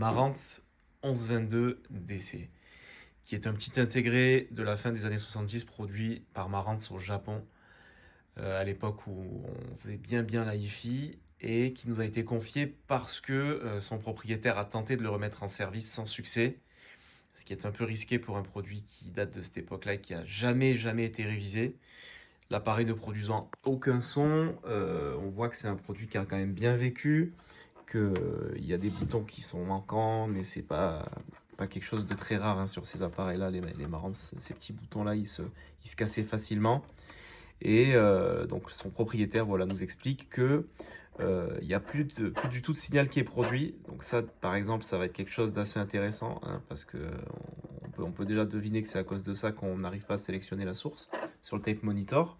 Marantz 1122 DC, qui est un petit intégré de la fin des années 70 produit par Marantz au Japon, à l'époque où on faisait bien la hi-fi, et qui nous a été confié parce que son propriétaire a tenté de le remettre en service sans succès, ce qui est un peu risqué pour un produit qui date de cette époque-là et qui a jamais été révisé. L'appareil ne produisant aucun son, on voit que c'est un produit qui a quand même bien vécu, qu'il y a des boutons qui sont manquants, mais c'est pas quelque chose de très rare hein, sur ces appareils-là. Les Marantz, ces petits boutons-là, ils se cassaient facilement. Et donc son propriétaire voilà, nous explique que il n'y a plus du tout de signal qui est produit. Donc ça, par exemple, ça va être quelque chose d'assez intéressant, hein, parce que on peut déjà deviner que c'est à cause de ça qu'on n'arrive pas à sélectionner la source sur le tape monitor.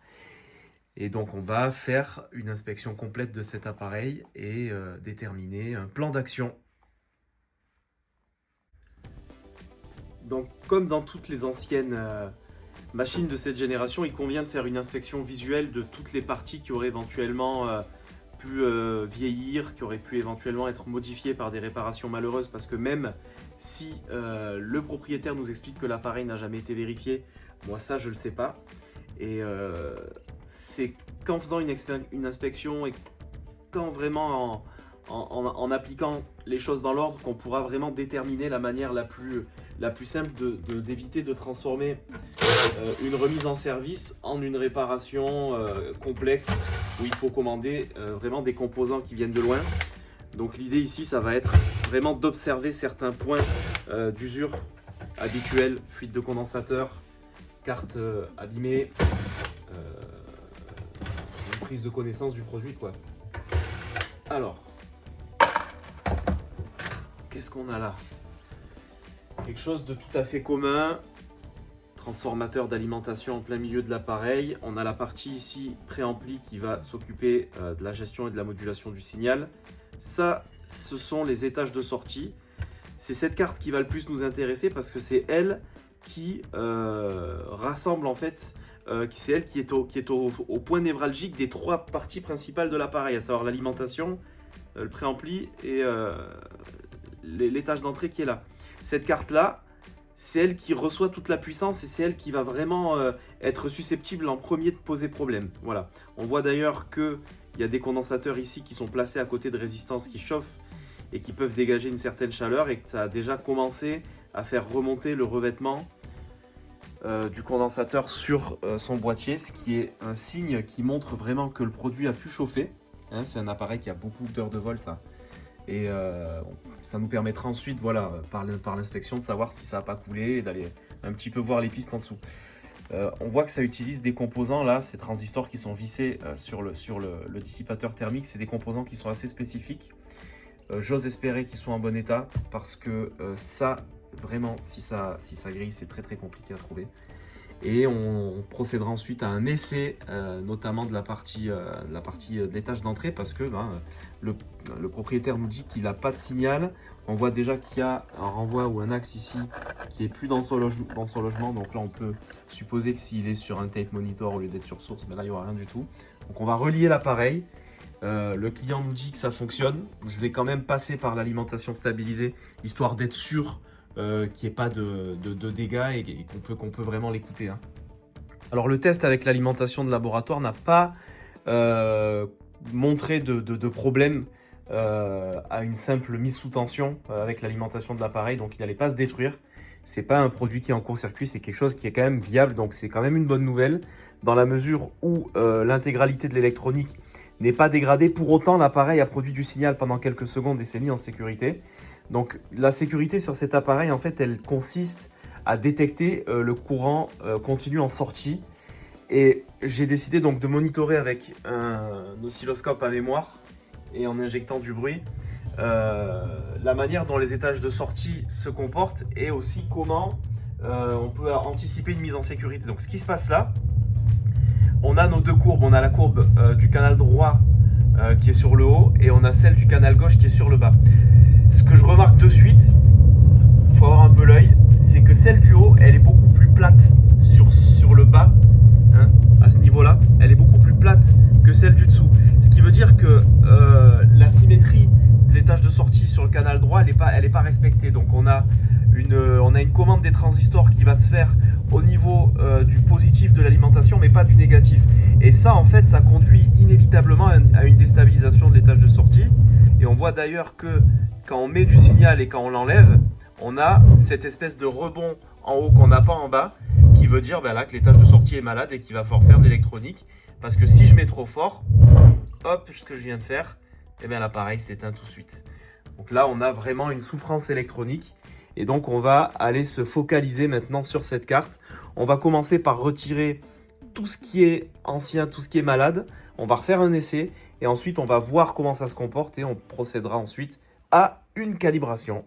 Et donc on va faire une inspection complète de cet appareil et déterminer un plan d'action. Donc comme dans toutes les anciennes machines de cette génération, il convient de faire une inspection visuelle de toutes les parties qui auraient éventuellement pu vieillir, qui auraient pu éventuellement être modifiées par des réparations malheureuses, parce que même si le propriétaire nous explique que l'appareil n'a jamais été vérifié, moi ça je le sais pas. Et c'est qu'en faisant une inspection et qu'en vraiment en appliquant les choses dans l'ordre qu'on pourra vraiment déterminer la manière la plus simple d'éviter de transformer une remise en service en une réparation complexe où il faut commander vraiment des composants qui viennent de loin. Donc l'idée ici, ça va être vraiment d'observer certains points d'usure habituels, fuite de condensateur, carte abîmée, une prise de connaissance du produit quoi. Alors, qu'est-ce qu'on a là? Quelque chose de tout à fait commun, transformateur d'alimentation en plein milieu de l'appareil. On a la partie ici préampli qui va s'occuper de la gestion et de la modulation du signal. Ça, ce sont les étages de sortie. C'est cette carte qui va le plus nous intéresser parce que c'est elle qui rassemble en fait, c'est elle qui est au point névralgique des trois parties principales de l'appareil, à savoir l'alimentation, le préampli et l'étage d'entrée qui est là. Cette carte-là, c'est elle qui reçoit toute la puissance et c'est elle qui va vraiment être susceptible en premier de poser problème. Voilà. On voit d'ailleurs qu'il y a des condensateurs ici qui sont placés à côté de résistances qui chauffent et qui peuvent dégager une certaine chaleur et que ça a déjà commencé à faire remonter le revêtement du condensateur sur son boîtier, ce qui est un signe qui montre vraiment que le produit a pu chauffer. Hein, c'est un appareil qui a beaucoup d'heures de vol, ça. Et ça nous permettra ensuite, voilà, par l'inspection, de savoir si ça n'a pas coulé et d'aller un petit peu voir les pistes en dessous. On voit que ça utilise des composants, là, ces transistors qui sont vissés sur le dissipateur thermique. C'est des composants qui sont assez spécifiques. J'ose espérer qu'ils soient en bon état parce que ça, vraiment, si ça grille, c'est très compliqué à trouver. Et on procédera ensuite à un essai, notamment de la partie de l'étage d'entrée, parce que le propriétaire nous dit qu'il n'a pas de signal. On voit déjà qu'il y a un renvoi ou un axe ici qui est plus dans son logement. Donc là, on peut supposer que s'il est sur un tape monitor au lieu d'être sur source, mais là, il n'y aura rien du tout. Donc on va relier l'appareil. Le client nous dit que ça fonctionne. Je vais quand même passer par l'alimentation stabilisée, histoire d'être sûr qu'il n'y ait pas de dégâts et qu'on peut vraiment l'écouter. Hein. Alors le test avec l'alimentation de laboratoire n'a pas montré de problème à une simple mise sous tension avec l'alimentation de l'appareil, donc il n'allait pas se détruire. C'est pas un produit qui est en court-circuit, c'est quelque chose qui est quand même viable, donc c'est quand même une bonne nouvelle dans la mesure où l'intégralité de l'électronique n'est pas dégradée. Pour autant, l'appareil a produit du signal pendant quelques secondes et s'est mis en sécurité. Donc la sécurité sur cet appareil, en fait, elle consiste à détecter le courant continu en sortie. Et j'ai décidé donc de monitorer avec un oscilloscope à mémoire et en injectant du bruit la manière dont les étages de sortie se comportent et aussi comment on peut anticiper une mise en sécurité. Donc ce qui se passe là, on a nos deux courbes. On a la courbe du canal droit qui est sur le haut et on a celle du canal gauche qui est sur le bas. Ce que je remarque de suite, il faut avoir un peu l'œil, c'est que celle du haut, elle est beaucoup plus plate sur le bas, hein, à ce niveau-là. Elle est beaucoup plus plate que celle du dessous. Ce qui veut dire que la symétrie de l'étage l'étage de sortie sur le canal droit, elle est pas respectée. Donc on a une commande des transistors qui va se faire au niveau du positif de l'alimentation, mais pas du négatif. Et ça, en fait, ça conduit inévitablement à une déstabilisation de l'étage de sortie. Et on voit d'ailleurs que quand on met du signal et quand on l'enlève, on a cette espèce de rebond en haut qu'on n'a pas en bas, qui veut dire là que l'étage de sortie est malade et qu'il va falloir faire de l'électronique. Parce que si je mets trop fort, hop, ce que je viens de faire, et bien l'appareil s'éteint tout de suite. Donc là, on a vraiment une souffrance électronique. Et donc, on va aller se focaliser maintenant sur cette carte. On va commencer par retirer tout ce qui est ancien, tout ce qui est malade. On va refaire un essai et ensuite, on va voir comment ça se comporte et on procédera ensuite à une calibration.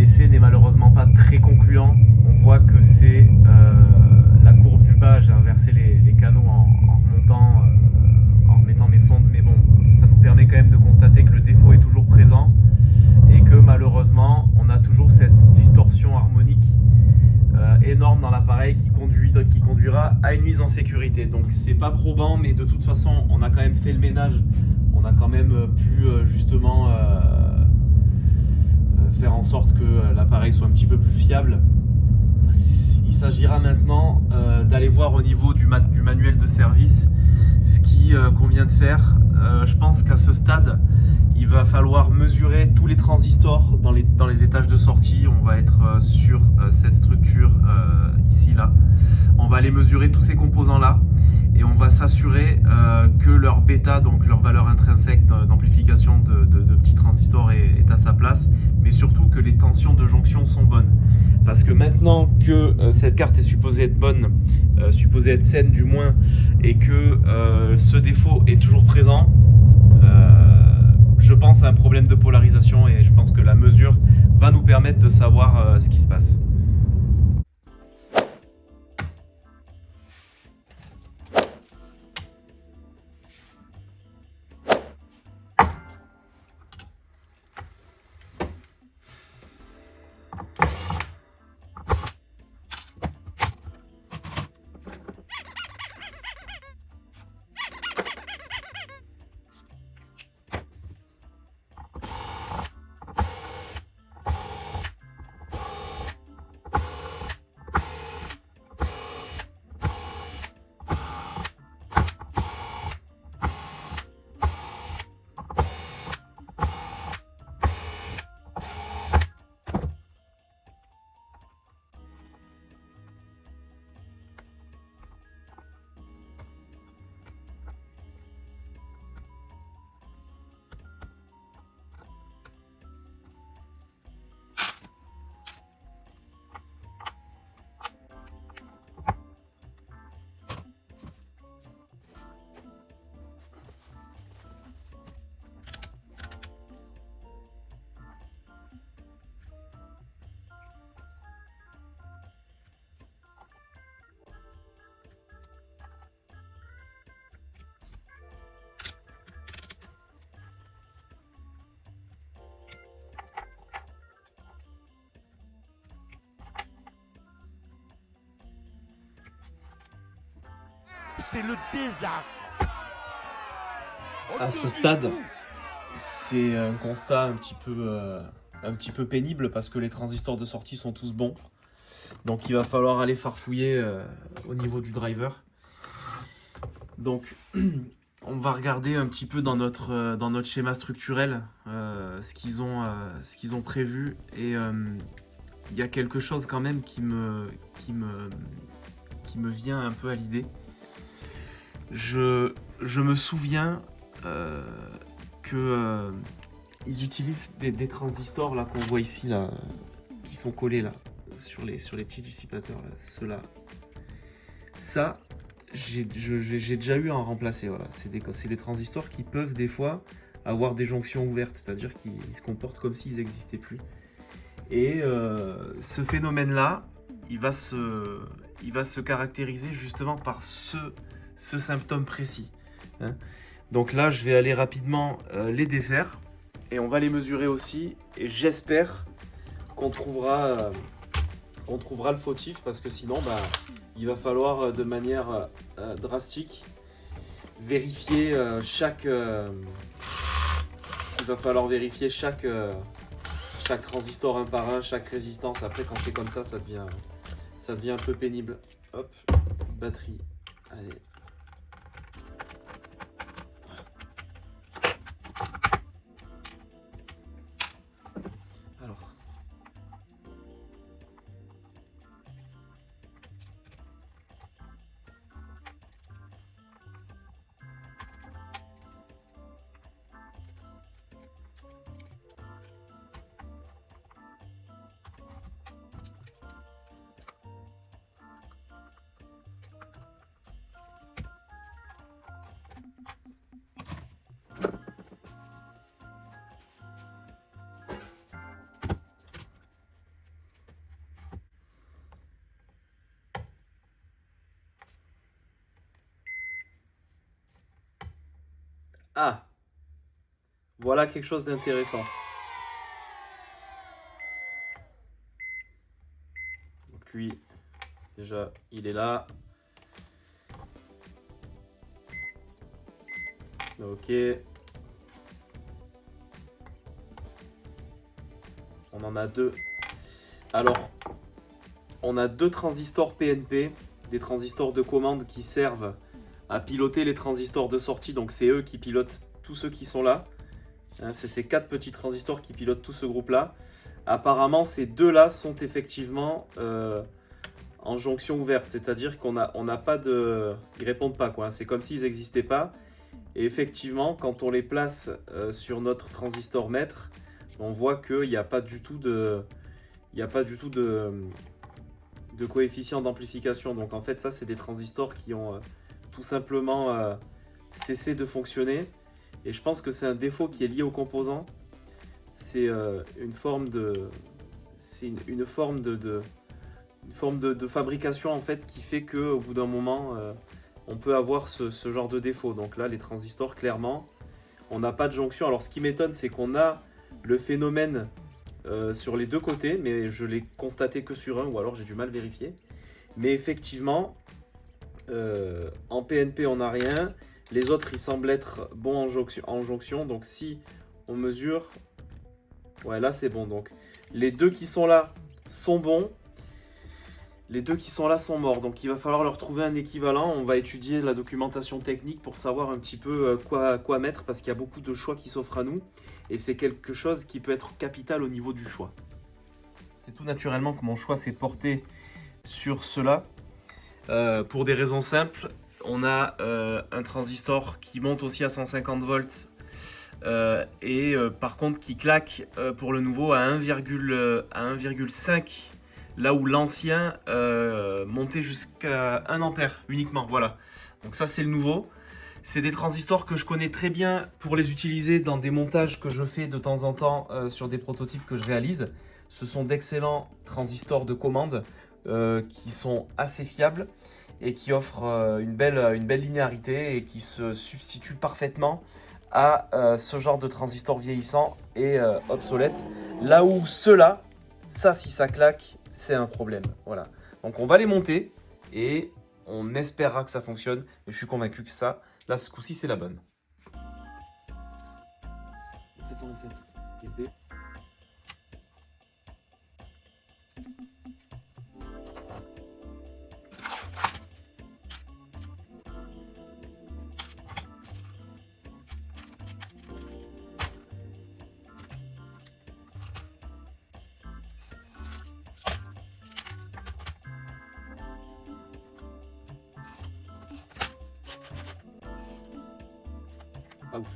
L'essai n'est malheureusement pas très concluant. On voit que c'est la courbe du bas. J'ai inversé les canaux en remontant, en remettant mes sondes. Mais bon, ça nous permet quand même de constater que le défaut est toujours présent et que malheureusement, on a toujours cette distorsion harmonique énorme dans l'appareil qui conduira à une mise en sécurité. Donc c'est pas probant, mais de toute façon, on a quand même fait le ménage. On a quand même pu justement faire en sorte que l'appareil soit un petit peu plus fiable. Il s'agira maintenant d'aller voir au niveau du manuel de service ce qui convient de faire. Je pense qu'à ce stade, il va falloir mesurer tous les transistors dans les étages de sortie. On va être sur cette structure ici, là. On va aller mesurer tous ces composants-là et on va s'assurer que leur bêta, donc leur valeur intrinsèque d'amplification de petits transistors est à sa place, mais surtout que les tensions de jonction sont bonnes. Parce que maintenant que cette carte est supposée être bonne, supposée être saine du moins, et que ce défaut est toujours présent, je pense à un problème de polarisation et je pense que la mesure va nous permettre de savoir ce qui se passe. c'est le désastre. À ce stade, c'est un constat un petit peu pénible parce que les transistors de sortie sont tous bons. Donc il va falloir aller farfouiller au niveau du driver. Donc on va regarder un petit peu dans notre schéma structurel ce qu'ils ont prévu. Et il y a quelque chose quand même qui me vient un peu à l'idée. Je me souviens que ils utilisent des transistors là qu'on voit ici là, qui sont collés là sur les petits dissipateurs là, ceux-là. Ça, j'ai déjà eu à en remplacer. Voilà, c'est des transistors qui peuvent des fois avoir des jonctions ouvertes, c'est-à-dire qu'ils se comportent comme s'ils n'existaient plus. Et ce phénomène-là, il va se caractériser justement par ce symptôme précis. Hein. Donc là, je vais aller rapidement les défaire et on va les mesurer aussi. Et j'espère qu'on trouvera le fautif parce que sinon, il va falloir de manière drastique vérifier chaque transistor un par un, chaque résistance. Après, quand c'est comme ça, ça devient un peu pénible. Hop, batterie. Allez. Alors. Ah, voilà quelque chose d'intéressant. Donc lui, déjà, il est là. Ok. On en a deux. Alors, on a deux transistors PNP, des transistors de commande qui servent à piloter les transistors de sortie. Donc c'est eux qui pilotent tous ceux qui sont là. Hein, c'est ces quatre petits transistors qui pilotent tout ce groupe-là. Apparemment, ces deux-là sont effectivement en jonction ouverte. C'est-à-dire qu'on n'a pas de... Ils répondent pas, quoi. C'est comme s'ils n'existaient pas. Et effectivement, quand on les place sur notre transistor maître, on voit qu'il n'y a pas du tout de coefficient d'amplification. Donc en fait, ça, c'est des transistors qui ont tout simplement cessé de fonctionner. Et je pense que c'est un défaut qui est lié aux composants. C'est une forme de fabrication en fait qui fait qu'au bout d'un moment, on peut avoir ce genre de défaut. Donc là, les transistors, clairement, on n'a pas de jonction. Alors ce qui m'étonne, c'est qu'on a le phénomène sur les deux côtés, mais je l'ai constaté que sur un, ou alors j'ai du mal vérifier. Mais effectivement, en PNP, on n'a rien. Les autres, ils semblent être bons en jonction. Donc si on mesure, ouais, là c'est bon. Donc les deux qui sont là sont bons. Les deux qui sont là sont morts. Donc il va falloir leur trouver un équivalent. On va étudier la documentation technique pour savoir un petit peu quoi mettre, parce qu'il y a beaucoup de choix qui s'offrent à nous. Et c'est quelque chose qui peut être capital au niveau du choix. C'est tout naturellement que mon choix s'est porté sur cela. Pour des raisons simples. On a un transistor qui monte aussi à 150 volts et par contre qui claque pour le nouveau à 1,5, là où l'ancien montait jusqu'à 1 ampère uniquement. Voilà. Donc ça, c'est le nouveau. C'est des transistors que je connais très bien pour les utiliser dans des montages que je fais de temps en temps sur des prototypes que je réalise. Ce sont d'excellents transistors de commande qui sont assez fiables et qui offrent une belle linéarité et qui se substituent parfaitement à ce genre de transistors vieillissants et obsolètes. Là où ceux-là, ça, si ça claque, c'est un problème. Voilà. Donc on va les monter et On espérera que ça fonctionne, mais je suis convaincu que ça, là, ce coup-ci, c'est la bonne. 727. Épée. Pas ouf.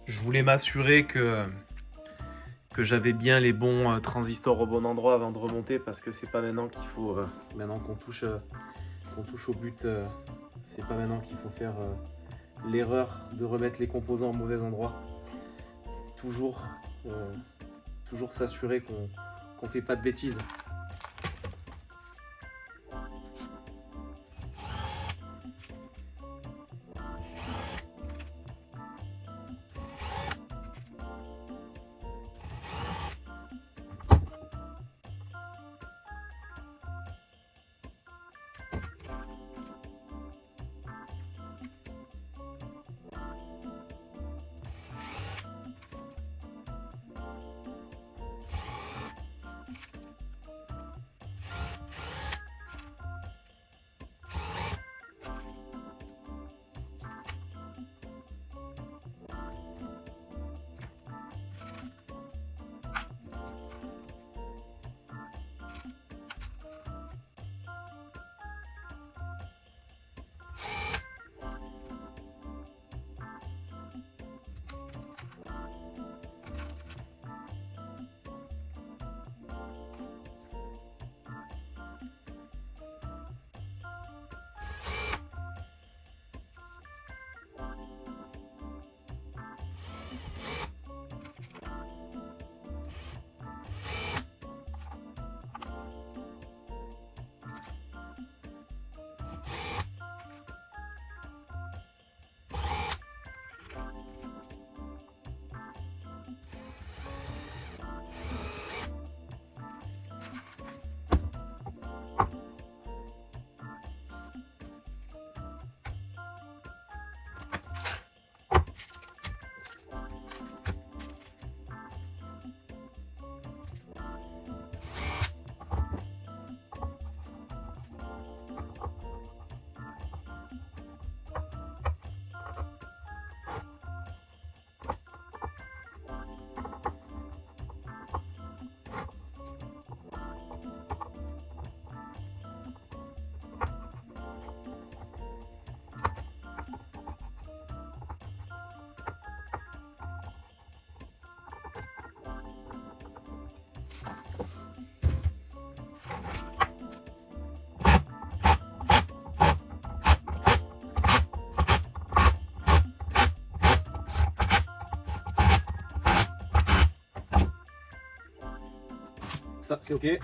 Je voulais m'assurer que j'avais bien les bons transistors au bon endroit avant de remonter, parce que c'est pas maintenant qu'il faut, maintenant qu'on touche au but, c'est pas maintenant qu'il faut faire l'erreur de remettre les composants au mauvais endroit. Toujours s'assurer qu'on fait pas de bêtises. Ça, c'est OK.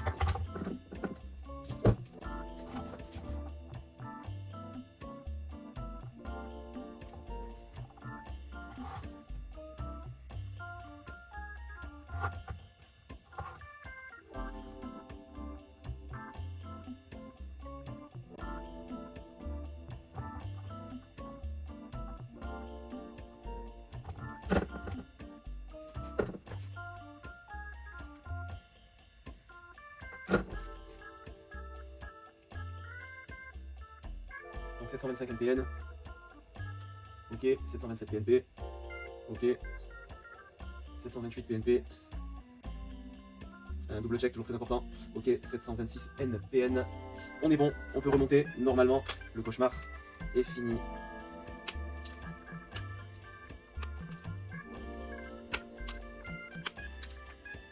Donc 725 NPN. OK, 727 PNP. OK. 728 PNP. Un double check, toujours très important. OK, 726 NPN. On est bon, on peut remonter. Normalement, le cauchemar est fini.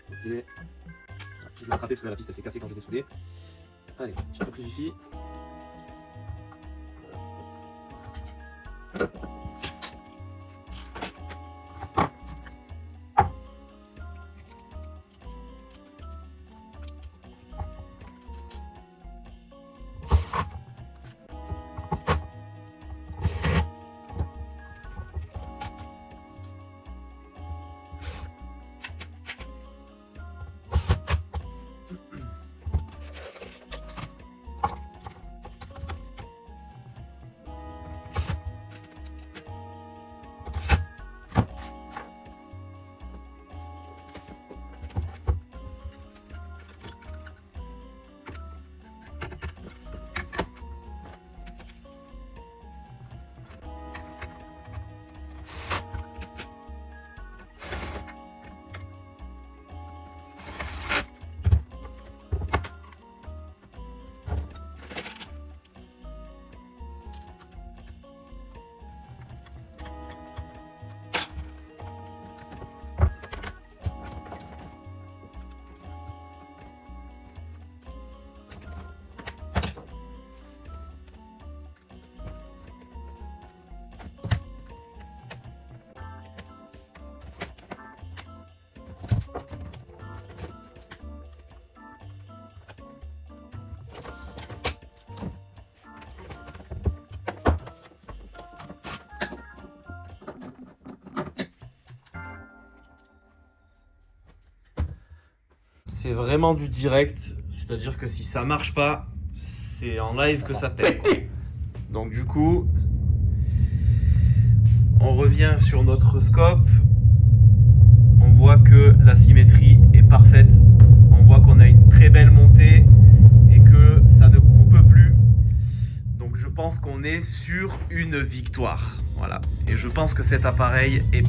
OK. Je vais l'attraper parce que la piste elle s'est cassée quand j'ai dessoudé. Allez, petite reprise ici. C'est vraiment du direct, c'est-à-dire que si ça marche pas, c'est en live que ça pète, quoi. Donc du coup, on revient sur notre scope. On voit que la symétrie est parfaite. On voit qu'on a une très belle montée et que ça ne coupe plus. Donc je pense qu'on est sur une victoire. Voilà. Et je pense que cet appareil est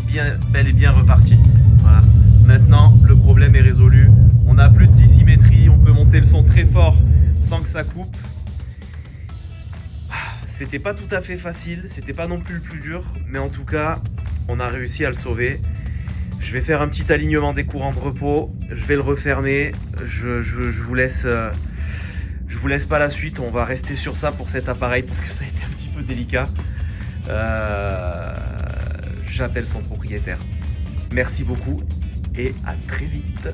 bel et bien reparti. Voilà. Maintenant, le problème est résolu. On n'a plus de dissymétrie. On peut monter le son très fort sans que ça coupe. C'était pas tout à fait facile. C'était pas non plus le plus dur. Mais en tout cas, on a réussi à le sauver. Je vais faire un petit alignement des courants de repos. Je vais le refermer. Je vous laisse pas la suite. On va rester sur ça pour cet appareil parce que ça a été un petit peu délicat. J'appelle son propriétaire. Merci beaucoup et à très vite.